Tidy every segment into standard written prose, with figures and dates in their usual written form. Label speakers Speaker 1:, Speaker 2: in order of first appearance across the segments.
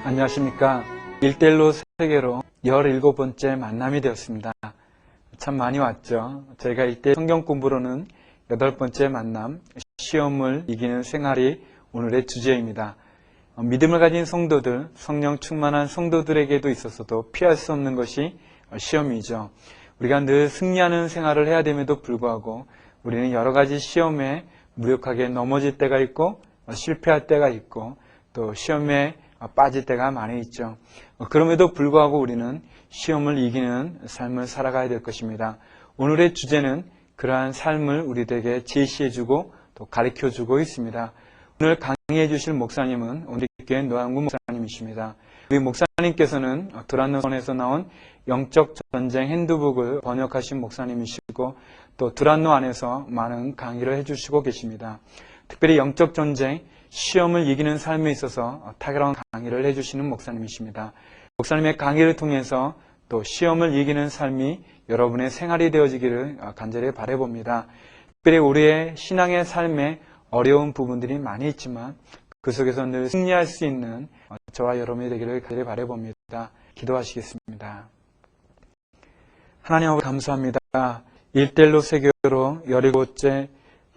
Speaker 1: 안녕하십니까. 1:1로 세계로 17번째 만남이 되었습니다. 참 많이 왔죠. 저희가 이때 성경 공부로는 8번째 만남, 시험을 이기는 생활이 오늘의 주제입니다. 믿음을 가진 성도들, 성령 충만한 성도들에게도 있어서도 피할 수 없는 것이 시험이죠. 우리가 늘 승리하는 생활을 해야 됨에도 불구하고 우리는 여러 가지 시험에 무력하게 넘어질 때가 있고 실패할 때가 있고 또 시험에 빠질 때가 많이 있죠. 그럼에도 불구하고 우리는 시험을 이기는 삶을 살아가야 될 것입니다. 오늘의 주제는 그러한 삶을 우리들에게 제시해주고 또 가르쳐주고 있습니다. 오늘 강의해 주실 목사님은 우리 교회 노한구 목사님이십니다. 우리 목사님께서는 두란노에서 나온 영적 전쟁 핸드북을 번역하신 목사님이시고 또 두란노 안에서 많은 강의를 해주시고 계십니다. 특별히 영적 전쟁, 시험을 이기는 삶에 있어서 탁월한 강의를 해주시는 목사님이십니다. 목사님의 강의를 통해서 또 시험을 이기는 삶이 여러분의 생활이 되어지기를 간절히 바라봅니다. 특별히 우리의 신앙의 삶에 어려운 부분들이 많이 있지만 그 속에서 늘 승리할 수 있는 저와 여러분이 되기를 간절히 바라봅니다. 기도하시겠습니다. 하나님 아버지 감사합니다. 1:1로 세계로 17번째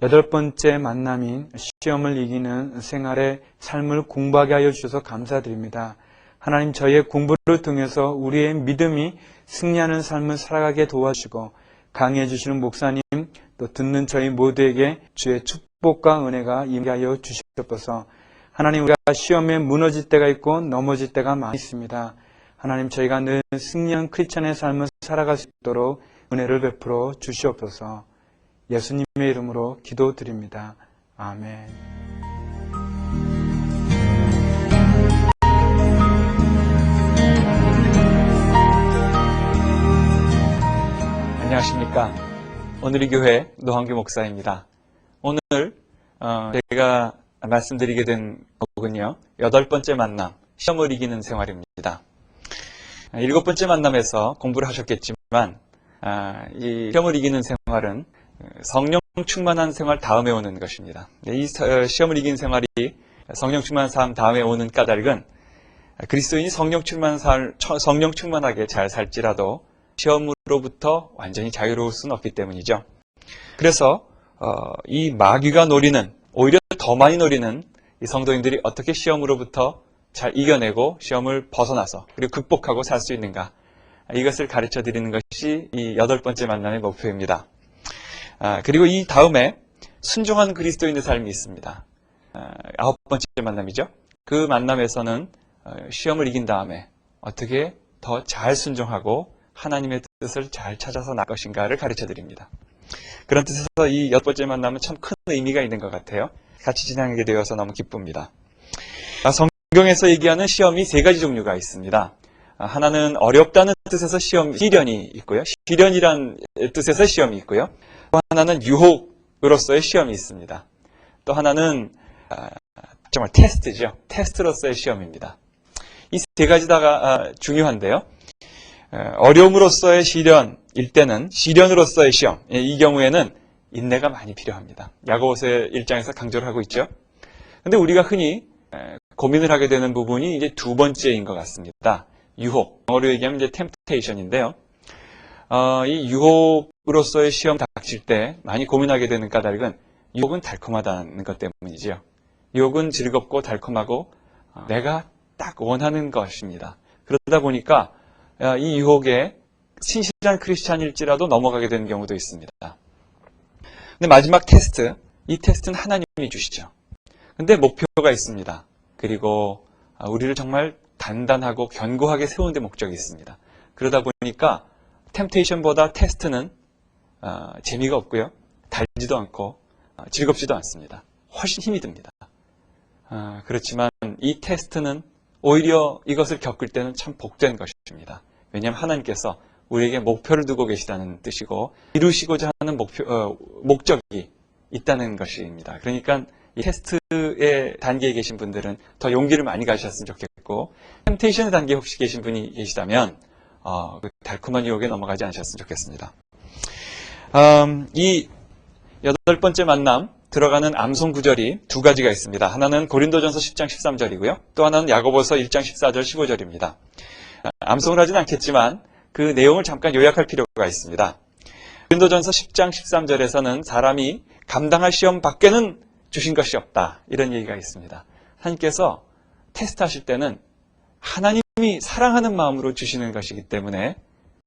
Speaker 1: 8번째 만남인 시험을 이기는 생활의 삶을 공부하게 하여 주셔서 감사드립니다. 하나님, 저희의 공부를 통해서 우리의 믿음이 승리하는 삶을 살아가게 도와주시고 강의해 주시는 목사님, 또 듣는 저희 모두에게 주의 축복과 은혜가 임하여 주시옵소서. 하나님, 우리가 시험에 무너질 때가 있고 넘어질 때가 많이 있습니다. 하나님, 저희가 늘 승리한 크리스천의 삶을 살아갈 수 있도록 은혜를 베풀어 주시옵소서. 예수님의 이름으로 기도드립니다. 아멘.
Speaker 2: 안녕하십니까. 오늘의 교회 노한규 목사입니다. 오늘 제가 말씀드리게 된 곡은요, 8번째 만남, 시험을 이기는 생활입니다. 7번째 만남에서 공부를 하셨겠지만 이 시험을 이기는 생활은 성령 충만한 생활 다음에 오는 것입니다. 이 시험을 이기는 생활이 성령 충만한 삶 다음에 오는 까닭은 그리스도인이 성령 충만하게 잘 살지라도 시험으로부터 완전히 자유로울 수는 없기 때문이죠. 그래서 이 마귀가 노리는, 오히려 더 많이 노리는 이 성도인들이 어떻게 시험으로부터 잘 이겨내고 시험을 벗어나서 그리고 극복하고 살 수 있는가, 이것을 가르쳐 드리는 것이 이 8번째 만남의 목표입니다. 그리고 이 다음에 순종하는 그리스도인의 삶이 있습니다. 9번째 만남이죠. 그 만남에서는 시험을 이긴 다음에 어떻게 더 잘 순종하고 하나님의 뜻을 잘 찾아서 나갈 것인가를 가르쳐 드립니다. 그런 뜻에서 이 8번째 만남은 참 큰 의미가 있는 것 같아요. 같이 진행하게 되어서 너무 기쁩니다. 성경에서 얘기하는 시험이 3가지 종류가 있습니다. 하나는 어렵다는 뜻에서 시련이 있고요. 시련이란 뜻에서 시험이 있고요. 또 하나는 유혹으로서의 시험이 있습니다. 또 하나는 정말 테스트죠. 테스트로서의 시험입니다. 이 3가지 다가 중요한데요. 어려움으로서의 시련일 때는 시련으로서의 시험, 이 경우에는 인내가 많이 필요합니다. 야고보서 1장에서 강조를 하고 있죠. 그런데 우리가 흔히 고민을 하게 되는 부분이 이제 2번째인 것 같습니다. 유혹, 영어로 얘기하면 이제 temptation인데요. 이 유혹으로서의 시험 닥칠 때 많이 고민하게 되는 까닭은 유혹은 달콤하다는 것 때문이죠. 유혹은 즐겁고 달콤하고 내가 딱 원하는 것입니다. 그러다 보니까 이 유혹에 신실한 크리스찬일지라도 넘어가게 되는 경우도 있습니다. 근데 마지막 테스트, 이 테스트는 하나님이 주시죠. 근데 목표가 있습니다. 그리고 우리를 정말 단단하고 견고하게 세우는 데 목적이 있습니다. 그러다 보니까 템테이션보다 테스트는 재미가 없고요. 달지도 않고 즐겁지도 않습니다. 훨씬 힘이 듭니다. 그렇지만 이 테스트는 오히려 이것을 겪을 때는 참 복된 것입니다. 왜냐하면 하나님께서 우리에게 목표를 두고 계시다는 뜻이고 이루시고자 하는 목적이 있다는 것입니다. 그러니까 이 테스트의 단계에 계신 분들은 더 용기를 많이 가지셨으면 좋겠고, 템테이션의 단계에 혹시 계신 분이 계시다면 그 달콤한 유혹에 넘어가지 않으셨으면 좋겠습니다. 이 8번째 만남, 들어가는 암송 구절이 두 가지가 있습니다. 하나는 고린도전서 10장 13절이고요. 또 하나는 야고보서 1장 14절 15절입니다. 암송을 하진 않겠지만 그 내용을 잠깐 요약할 필요가 있습니다. 고린도전서 10장 13절에서는 사람이 감당할 시험 밖에는 주신 것이 없다. 이런 얘기가 있습니다. 하나님께서 테스트하실 때는 하나님이 사랑하는 마음으로 주시는 것이기 때문에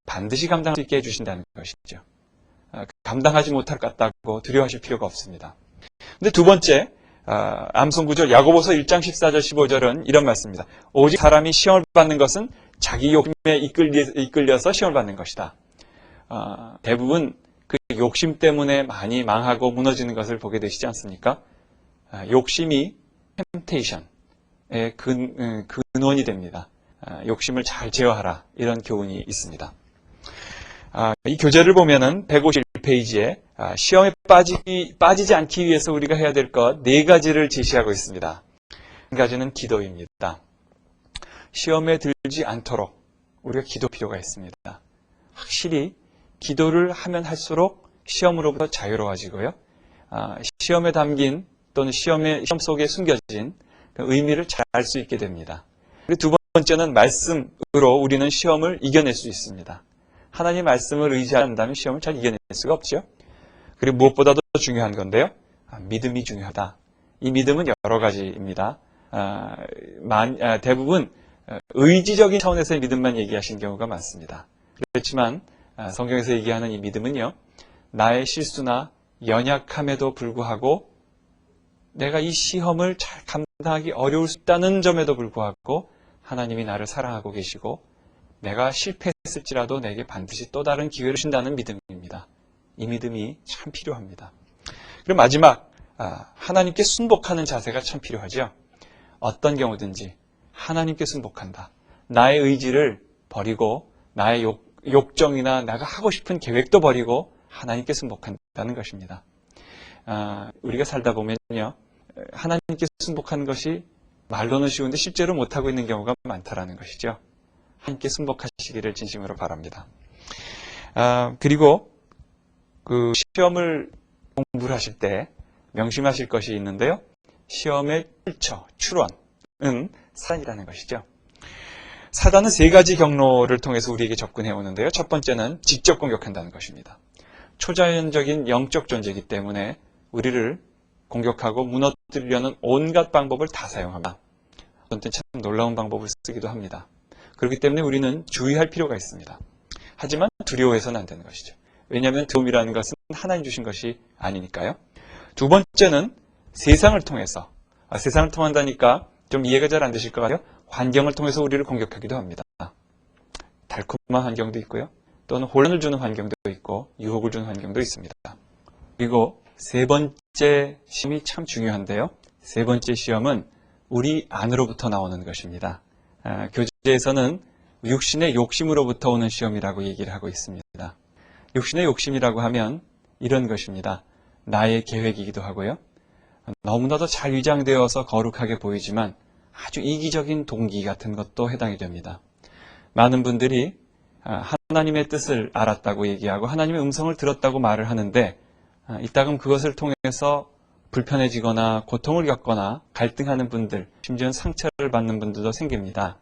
Speaker 2: 반드시 감당할 수 있게 해주신다는 것이죠. 감당하지 못할 것 같다고 두려워하실 필요가 없습니다. 근데 두 번째 암송 구절 야고보서 1장 14절 15절은 이런 말씀입니다. 오직 사람이 시험을 받는 것은 자기 욕심에 이끌려서 시험을 받는 것이다. 대부분 그 욕심 때문에 많이 망하고 무너지는 것을 보게 되시지 않습니까? 욕심이 템테이션의 근원이 됩니다. 욕심을 잘 제어하라 이런 교훈이 있습니다. 이 교재를 보면은 151페이지에 시험에 빠지지 않기 위해서 우리가 해야 될 것 4가지를 제시하고 있습니다. 한 가지는 기도입니다. 시험에 들지 않도록 우리가 기도 필요가 있습니다. 확실히 기도를 하면 할수록 시험으로부터 자유로워지고요. 시험에 담긴 또는 시험 속에 숨겨진 의미를 잘 알 수 있게 됩니다. 그리고 두 번째는 말씀으로 우리는 시험을 이겨낼 수 있습니다. 하나님 말씀을 의지한다면 시험을 잘 이겨낼 수가 없죠. 그리고 무엇보다도 중요한 건데요. 믿음이 중요하다. 이 믿음은 여러 가지입니다. 대부분 의지적인 차원에서의 믿음만 얘기하시는 경우가 많습니다. 그렇지만 성경에서 얘기하는 이 믿음은요. 나의 실수나 연약함에도 불구하고 내가 이 시험을 잘 감당하기 어려울 수 있다는 점에도 불구하고 하나님이 나를 사랑하고 계시고 내가 실패했을지라도 내게 반드시 또 다른 기회를 주신다는 믿음입니다. 이 믿음이 참 필요합니다. 그리고 마지막 하나님께 순복하는 자세가 참 필요하죠. 어떤 경우든지 하나님께 순복한다. 나의 의지를 버리고 나의 욕정이나 내가 하고 싶은 계획도 버리고 하나님께 순복한다는 것입니다. 우리가 살다 보면요. 하나님께 순복하는 것이 말로는 쉬운데 실제로 못하고 있는 경우가 많다라는 것이죠. 하나님께 순복하시기를 진심으로 바랍니다. 그리고 그 시험을 공부를 하실 때 명심하실 것이 있는데요. 시험의 출원은 사단이라는 것이죠. 사단은 3가지 경로를 통해서 우리에게 접근해 오는데요. 첫 번째는 직접 공격한다는 것입니다. 초자연적인 영적 존재이기 때문에 우리를 공격하고 무너뜨리려는 온갖 방법을 다 사용합니다. 어떤 때는 참 놀라운 방법을 쓰기도 합니다. 그렇기 때문에 우리는 주의할 필요가 있습니다. 하지만 두려워해서는 안 되는 것이죠. 왜냐하면 두려움이라는 것은 하나님 주신 것이 아니니까요. 두 번째는 세상을 통해서, 세상을 통한다니까 좀 이해가 잘 안 되실 것 같아요. 환경을 통해서 우리를 공격하기도 합니다. 달콤한 환경도 있고요. 또는 혼란을 주는 환경도 있고 유혹을 주는 환경도 있습니다. 그리고 세 번째 시험이 참 중요한데요. 세 번째 시험은 우리 안으로부터 나오는 것입니다. 교재에서는 육신의 욕심으로부터 오는 시험이라고 얘기를 하고 있습니다. 육신의 욕심이라고 하면 이런 것입니다. 나의 계획이기도 하고요. 너무나도 잘 위장되어서 거룩하게 보이지만 아주 이기적인 동기 같은 것도 해당이 됩니다. 많은 분들이 하나님의 뜻을 알았다고 얘기하고 하나님의 음성을 들었다고 말을 하는데 이따금 그것을 통해서 불편해지거나 고통을 겪거나 갈등하는 분들, 심지어는 상처를 받는 분들도 생깁니다.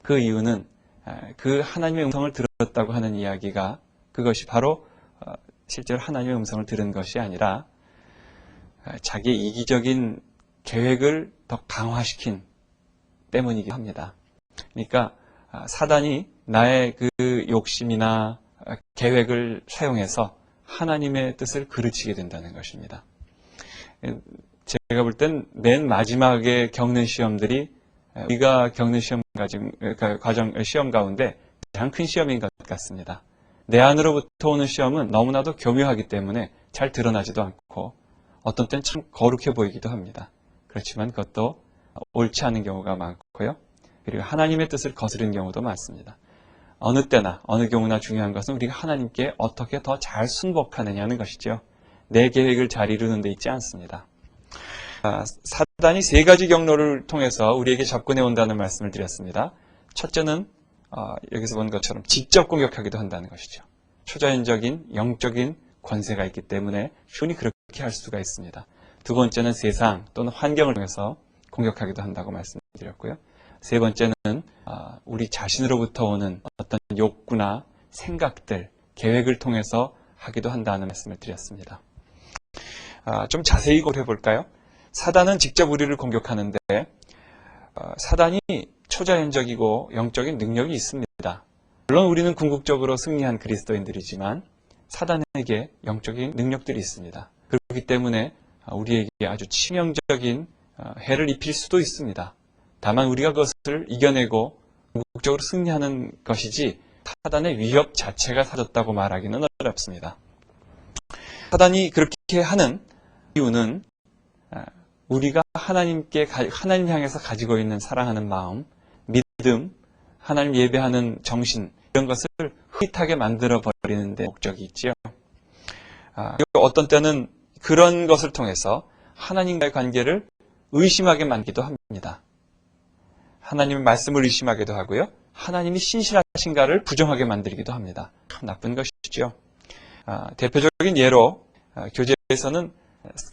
Speaker 2: 그 이유는 그 하나님의 음성을 들었다고 하는 이야기가 그것이 바로 실제로 하나님의 음성을 들은 것이 아니라 자기의 이기적인 계획을 더 강화시킨 때문이기도 합니다. 그러니까 사단이 나의 그 욕심이나 계획을 사용해서 하나님의 뜻을 그르치게 된다는 것입니다. 제가 볼 땐 맨 마지막에 겪는 시험들이 우리가 겪는 시험 가운데 가장 큰 시험인 것 같습니다. 내 안으로부터 오는 시험은 너무나도 교묘하기 때문에 잘 드러나지도 않고 어떤 때는 참 거룩해 보이기도 합니다. 그렇지만 그것도 옳지 않은 경우가 많고요. 그리고 하나님의 뜻을 거스르는 경우도 많습니다. 어느 때나 어느 경우나 중요한 것은 우리가 하나님께 어떻게 더 잘 순복하느냐는 것이죠. 내 계획을 잘 이루는 데 있지 않습니다. 사단이 3가지 경로를 통해서 우리에게 접근해 온다는 말씀을 드렸습니다. 첫째는 여기서 본 것처럼 직접 공격하기도 한다는 것이죠. 초자연적인 영적인 권세가 있기 때문에 흔히 그렇게 할 수가 있습니다. 두 번째는 세상 또는 환경을 통해서 공격하기도 한다고 말씀드렸고요. 세 번째는 우리 자신으로부터 오는 어떤 욕구나 생각들, 계획을 통해서 하기도 한다는 말씀을 드렸습니다. 좀 자세히 고려해 볼까요? 사단은 직접 우리를 공격하는데 사단이 초자연적이고 영적인 능력이 있습니다. 물론 우리는 궁극적으로 승리한 그리스도인들이지만 사단에게 영적인 능력들이 있습니다. 그렇기 때문에 우리에게 아주 치명적인 해를 입힐 수도 있습니다. 다만 우리가 그것을 이겨내고 궁극적으로 승리하는 것이지 사단의 위협 자체가 사라졌다고 말하기는 어렵습니다. 사단이 그렇게 하는 이유는 우리가 하나님 향해서 가지고 있는 사랑하는 마음, 믿음, 하나님 예배하는 정신 이런 것을 흐릿하게 만들어 버리는 데 목적이 있지요. 어떤 때는 그런 것을 통해서 하나님과의 관계를 의심하게 만들기도 합니다. 하나님의 말씀을 의심하기도 하고요. 하나님이 신실하신가를 부정하게 만들기도 합니다. 참 나쁜 것이죠. 대표적인 예로 교재에서는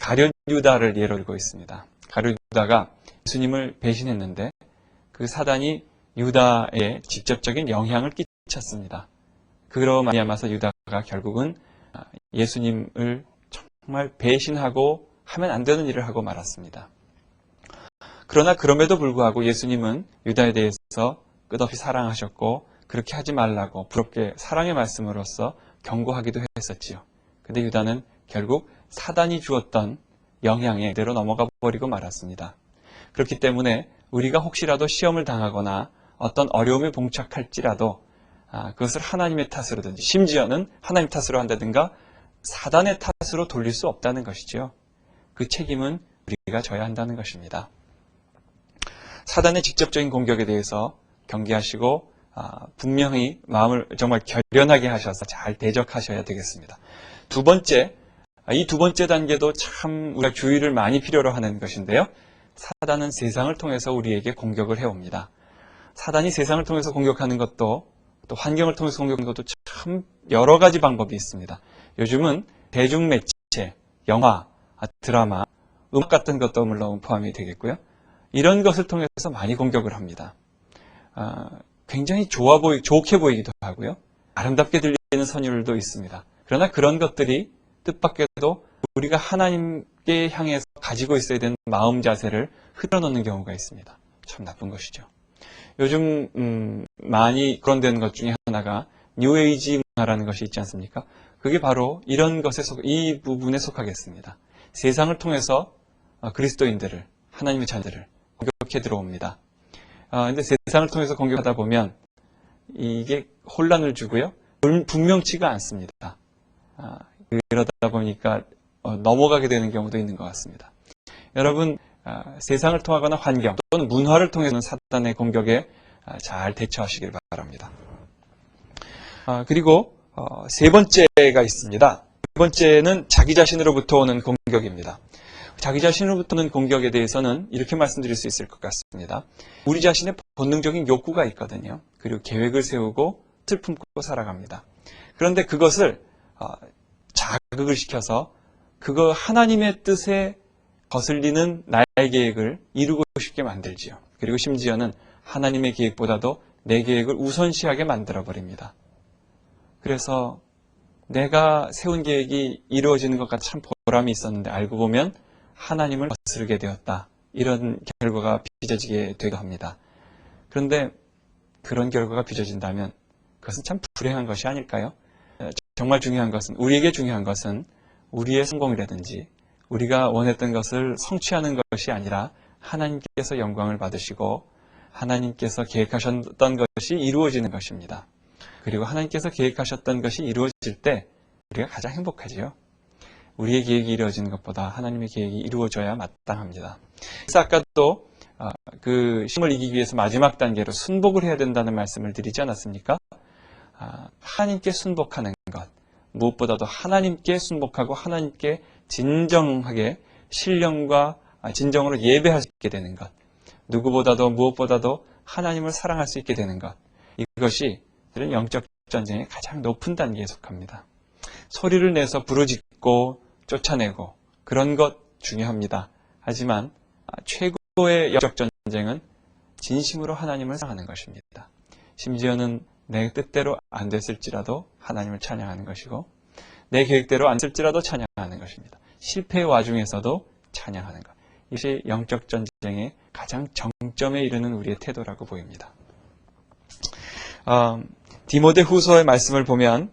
Speaker 2: 가룟 유다를 예로 들고 있습니다. 가룟 유다가 예수님을 배신했는데 그 사단이 유다에 직접적인 영향을 끼쳤습니다. 그로 말미암아서 유다가 결국은 예수님을 정말 배신하고 하면 안 되는 일을 하고 말았습니다. 그러나 그럼에도 불구하고 예수님은 유다에 대해서 끝없이 사랑하셨고 그렇게 하지 말라고 부럽게 사랑의 말씀으로써 경고하기도 했었지요. 근데 유다는 결국 사단이 주었던 영향에 그대로 넘어가 버리고 말았습니다. 그렇기 때문에 우리가 혹시라도 시험을 당하거나 어떤 어려움에 봉착할지라도 그것을 하나님의 탓으로든지 심지어는 하나님 탓으로 한다든가 사단의 탓으로 돌릴 수 없다는 것이지요. 그 책임은 우리가 져야 한다는 것입니다. 사단의 직접적인 공격에 대해서 경계하시고 분명히 마음을 정말 결연하게 하셔서 잘 대적하셔야 되겠습니다. 이 두 번째 단계도 참 우리가 주의를 많이 필요로 하는 것인데요. 사단은 세상을 통해서 우리에게 공격을 해옵니다. 사단이 세상을 통해서 공격하는 것도 또 환경을 통해서 공격하는 것도 참 여러 가지 방법이 있습니다. 요즘은 대중매체, 영화, 드라마, 음악 같은 것도 물론 포함이 되겠고요. 이런 것을 통해서 많이 공격을 합니다. 굉장히 좋게 보이기도 하고요. 아름답게 들리는 선율도 있습니다. 그러나 그런 것들이 뜻밖에도 우리가 하나님께 향해서 가지고 있어야 되는 마음 자세를 흐트러놓는 경우가 있습니다. 참 나쁜 것이죠. 요즘 많이 거론되는 것 중에 하나가 뉴에이지 문화라는 것이 있지 않습니까? 그게 바로 이런 것에 이 부분에 속하겠습니다. 세상을 통해서 그리스도인들을, 하나님의 자녀들을 공격해 들어옵니다. 근데 세상을 통해서 공격하다 보면 이게 혼란을 주고요. 분명치가 않습니다. 그러다 보니까 넘어가게 되는 경우도 있는 것 같습니다. 여러분, 세상을 통하거나 환경 또는 문화를 통해서는 사단의 공격에 잘 대처하시길 바랍니다. 그리고 세 번째가 있습니다. 세 번째는 자기 자신으로부터 오는 공격입니다. 자기 자신으로부터 오는 공격에 대해서는 이렇게 말씀드릴 수 있을 것 같습니다. 우리 자신의 본능적인 욕구가 있거든요. 그리고 계획을 세우고 뜻을 품고 살아갑니다. 그런데 그것을 자극을 시켜서 그거 하나님의 뜻에 거슬리는 나의 계획을 이루고 싶게 만들지요. 그리고 심지어는 하나님의 계획보다도 내 계획을 우선시하게 만들어버립니다. 그래서 내가 세운 계획이 이루어지는 것 같아 참 보람이 있었는데 알고 보면 하나님을 거스르게 되었다. 이런 결과가 빚어지게 되기도 합니다. 그런데 그런 결과가 빚어진다면 그것은 참 불행한 것이 아닐까요? 정말 중요한 것은, 우리에게 중요한 것은 우리의 성공이라든지 우리가 원했던 것을 성취하는 것이 아니라 하나님께서 영광을 받으시고 하나님께서 계획하셨던 것이 이루어지는 것입니다. 그리고 하나님께서 계획하셨던 것이 이루어질 때 우리가 가장 행복하지요. 우리의 계획이 이루어지는 것보다 하나님의 계획이 이루어져야 마땅합니다. 그래서 아까도 그 시험을 이기기 위해서 마지막 단계로 순복을 해야 된다는 말씀을 드리지 않았습니까? 하나님께 순복하는 것, 무엇보다도 하나님께 순복하고 하나님께 진정하게 신령과 진정으로 예배할 수 있게 되는 것, 누구보다도 무엇보다도 하나님을 사랑할 수 있게 되는 것, 이것이 영적 전쟁의 가장 높은 단계에 속합니다. 소리를 내서 부르짖고 쫓아내고 그런 것 중요합니다. 하지만 최고의 영적 전쟁은 진심으로 하나님을 사랑하는 것입니다. 심지어는 내 뜻대로 안 됐을지라도 하나님을 찬양하는 것이고 내 계획대로 안 됐을지라도 찬양하는 것입니다. 실패의 와중에서도 찬양하는 것. 이것이 영적 전쟁의 가장 정점에 이르는 우리의 태도라고 보입니다. 디모데 후서의 말씀을 보면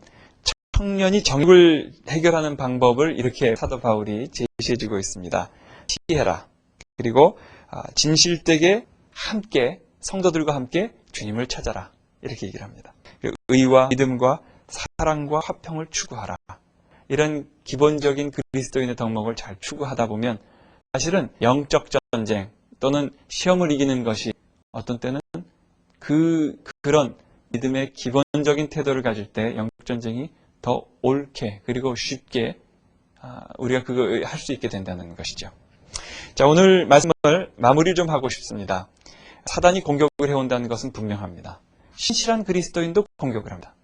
Speaker 2: 청년이 정욕을 해결하는 방법을 이렇게 사도 바울이 제시해주고 있습니다. 시해라. 그리고 진실되게 함께 성도들과 함께 주님을 찾아라. 이렇게 얘기를 합니다. 의와 믿음과 사랑과 화평을 추구하라. 이런 기본적인 그리스도인의 덕목을 잘 추구하다 보면 사실은 영적 전쟁 또는 시험을 이기는 것이 어떤 때는 그런 믿음의 기본적인 태도를 가질 때 영적 전쟁이 더 옳게 그리고 쉽게 우리가 그거 할 수 있게 된다는 것이죠. 자, 오늘 말씀을 마무리 좀 하고 싶습니다. 사단이 공격을 해온다는 것은 분명합니다. 신실한 그리스도인도 공격을 합니다.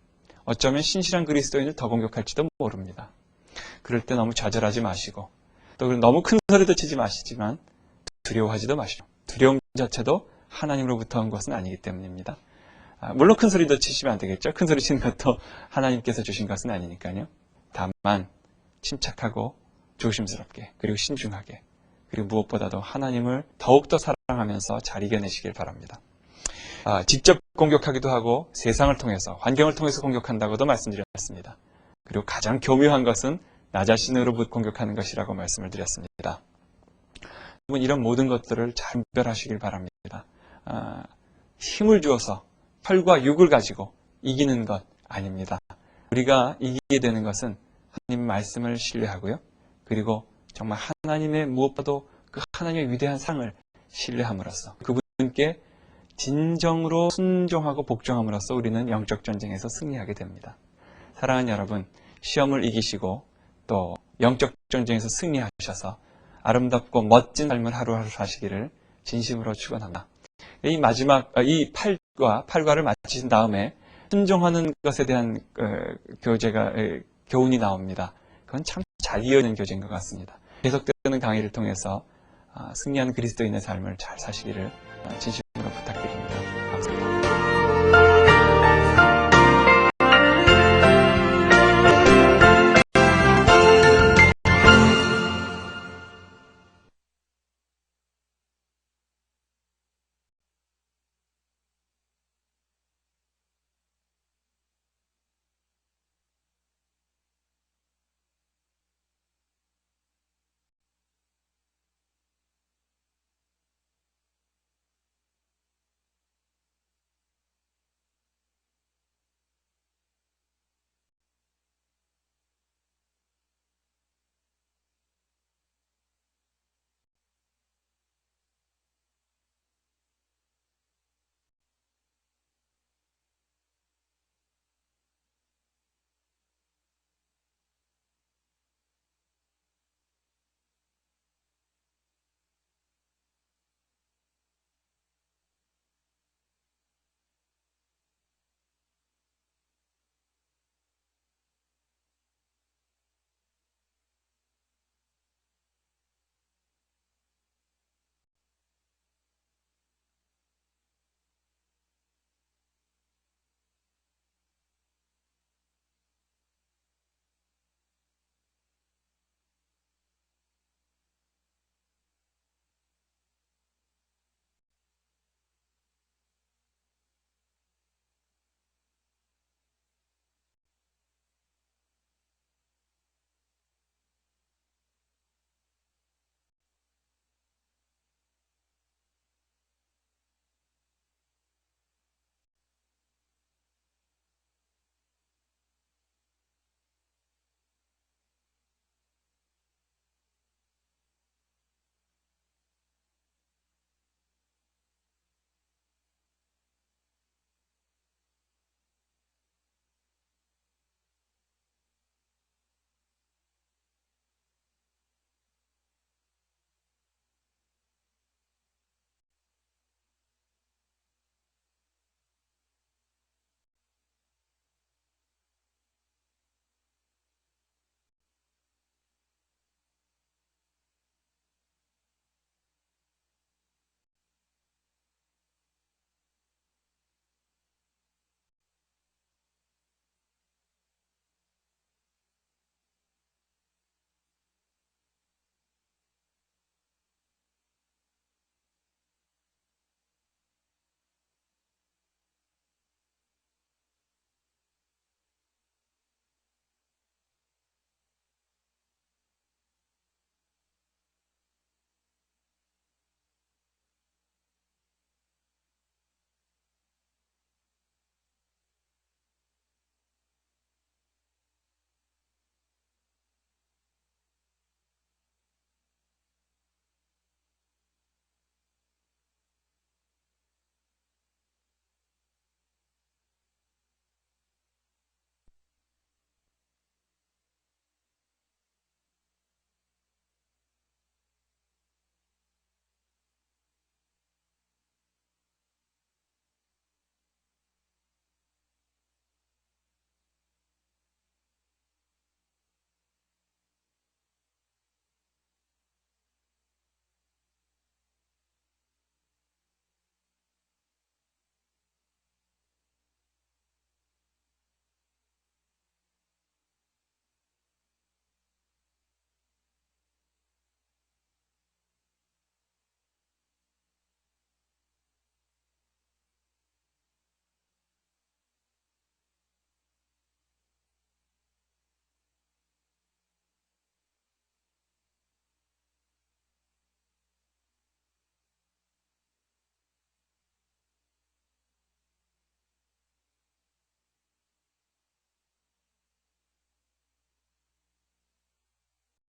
Speaker 2: 어쩌면 신실한 그리스도인을 더 공격할지도 모릅니다. 그럴 때 너무 좌절하지 마시고 또 너무 큰 소리도 치지 마시지만 두려워하지도 마시고 두려움 자체도 하나님으로부터 온 것은 아니기 때문입니다. 물론 큰 소리도 치시면 안 되겠죠. 큰 소리 치는 것도 하나님께서 주신 것은 아니니까요. 다만 침착하고 조심스럽게 그리고 신중하게 그리고 무엇보다도 하나님을 더욱더 사랑하면서 잘 이겨내시길 바랍니다. 직접 공격하기도 하고 세상을 통해서 환경을 통해서 공격한다고도 말씀드렸습니다. 그리고 가장 교묘한 것은 나 자신으로부터 공격하는 것이라고 말씀을 드렸습니다. 여러분 이런 모든 것들을 잘 분별하시길 바랍니다. 힘을 주어서 혈과 육을 가지고 이기는 것 아닙니다. 우리가 이기게 되는 것은 하나님 말씀을 신뢰하고요. 그리고 정말 하나님의 무엇보다도 그 하나님의 위대한 사랑을 신뢰함으로써 그분께 진정으로 순종하고 복종함으로써 우리는 영적 전쟁에서 승리하게 됩니다. 사랑하는 여러분, 시험을 이기시고 또 영적 전쟁에서 승리하셔서 아름답고 멋진 삶을 하루하루 사시기를 진심으로 축원합니다. 이 마지막 이 8과를 마치신 다음에 순종하는 것에 대한 교훈이 나옵니다. 그건 참 잘 이어지는 교재인 것 같습니다. 계속되는 강의를 통해서 승리한 그리스도인의 삶을 잘 사시기를 진심으로 부탁드립니다.